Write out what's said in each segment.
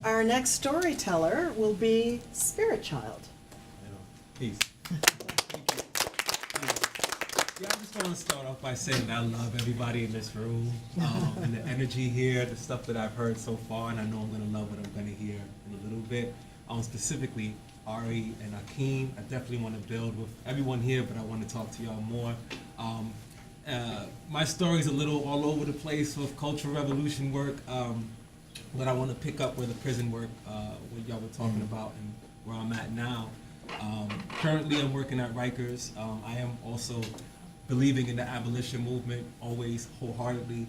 Our next storyteller will be Spirit Child. Peace. Yeah, I just want to start off by saying that I love everybody in this room, and the energy here, the stuff that I've heard so far, and I know I'm going to love what I'm going to hear in a little bit. Specifically, Ari and Akeem, I definitely want to build with everyone here, but I want to talk to y'all more. My story's a little all over the place with cultural revolution work, but I want to pick up where the prison work, what y'all were talking about, and where I'm at now. Currently, I'm working at Rikers. I am also believing in the abolition movement, always wholeheartedly,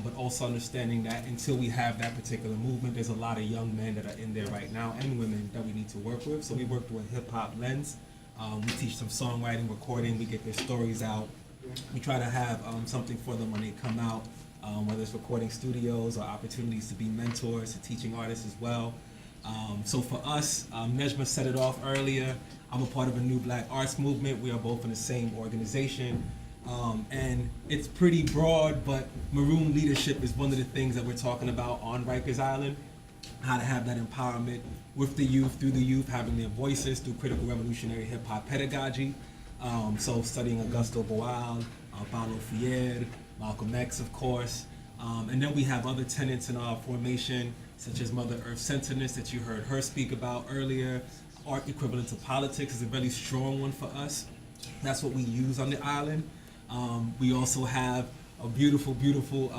but also understanding that until we have that particular movement, there's a lot of young men that are in there right now, and women, that we need to work with. So we work through a hip-hop lens. We teach them songwriting, recording, we get their stories out. We try to have something for them when they come out, whether it's recording studios or opportunities to be mentors, to teaching artists as well. So for us, Nejma set it off earlier. I'm a part of a new Black arts movement. We are both in the same organization. And it's pretty broad, but Maroon leadership is one of the things that we're talking about on Rikers Island. How to have that empowerment with the youth, through the youth, having their voices, through critical revolutionary hip-hop pedagogy. So studying Augusto Boal, Paulo Freire, Malcolm X, of course. And then we have other tenets in our formation, such as Mother Earth centeredness that you heard her speak about earlier. Art equivalent to politics is a very strong one for us. That's what we use on the island. We also have a beautiful, beautiful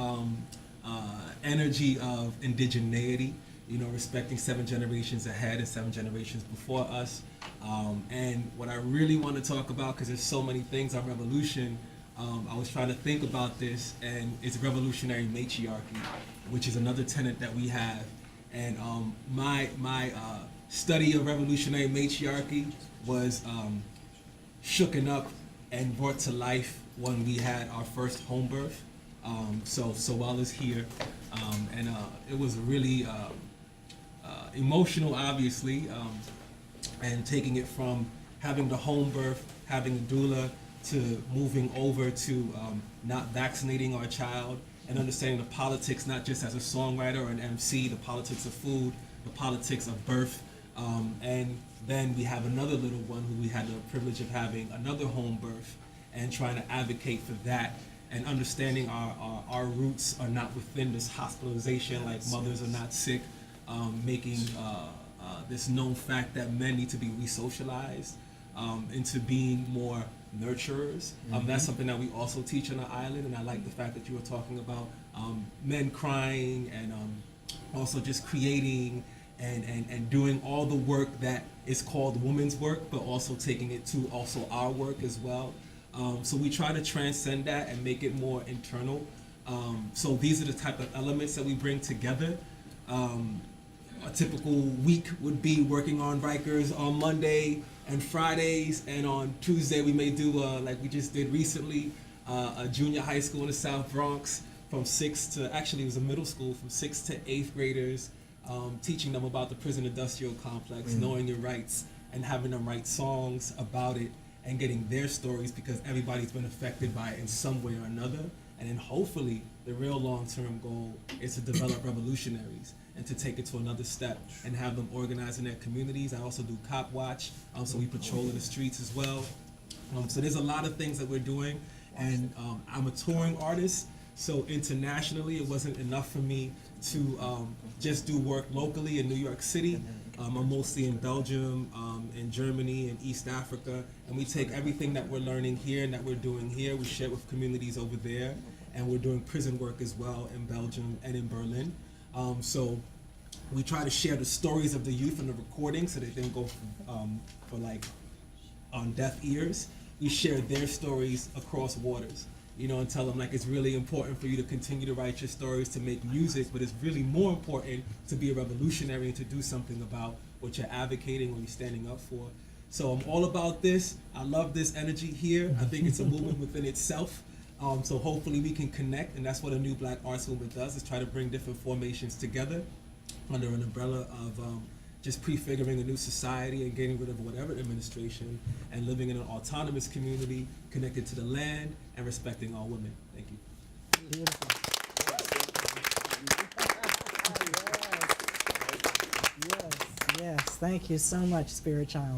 energy of indigeneity, you know, respecting 7 generations ahead and 7 generations before us. And what I really want to talk about, because there's so many things on revolution, I was trying to think about this, and it's revolutionary matriarchy, which is another tenet that we have. And my study of revolutionary matriarchy was shooken up and brought to life when we had our first home birth. So while it's here, and it was really emotional, obviously, and taking it from having the home birth, having a doula, to moving over to not vaccinating our child, and understanding the politics, not just as a songwriter or an MC, the politics of food, the politics of birth. And then we have another little one who we had the privilege of having another home birth, and trying to advocate for that, and understanding our roots are not within this hospitalization, like mothers are not sick, making this known fact that men need to be re-socialized into being more nurturers. That's something that we also teach on the island, and I like the fact that you were talking about men crying, and also just creating and doing all the work that is called women's work, but also taking it to also our work as well. So we try to transcend that and make it more internal. So these are the type of elements that we bring together. A typical week would be working on Rikers on Monday and Fridays, and on Tuesday we may do, like we just did recently, a junior high school in the South Bronx from 6 to, actually it was a middle school, from 6th to 8th graders, teaching them about the prison industrial complex, knowing your rights, and having them write songs about it, and getting their stories, because everybody's been affected by it in some way or another. And then hopefully the real long-term goal is to develop revolutionaries and to take it to another step and have them organize in their communities. I also do cop watch, so we patrol in the streets as well. So there's a lot of things that we're doing, and I'm a touring artist, so internationally it wasn't enough for me to just do work locally in New York City. I'm mostly in Belgium, in Germany, and East Africa, and we take everything that we're learning here and that we're doing here, we share with communities over there, and we're doing prison work as well in Belgium and in Berlin. So we try to share the stories of the youth in the recording, so that they don't go for like on deaf ears. We share their stories across waters, you know, and tell them like it's really important for you to continue to write your stories, to make music, but it's really more important to be a revolutionary and to do something about what you're advocating, what you're standing up for. So I'm all about this. I love this energy here. I think it's a movement within itself. So hopefully we can connect, and that's what a new Black arts movement does, is try to bring different formations together under an umbrella of just prefiguring a new society and getting rid of whatever administration, and living in an autonomous community connected to the land and respecting all women. Thank you. Beautiful. Yes, yes. Thank you so much, Spirit Child.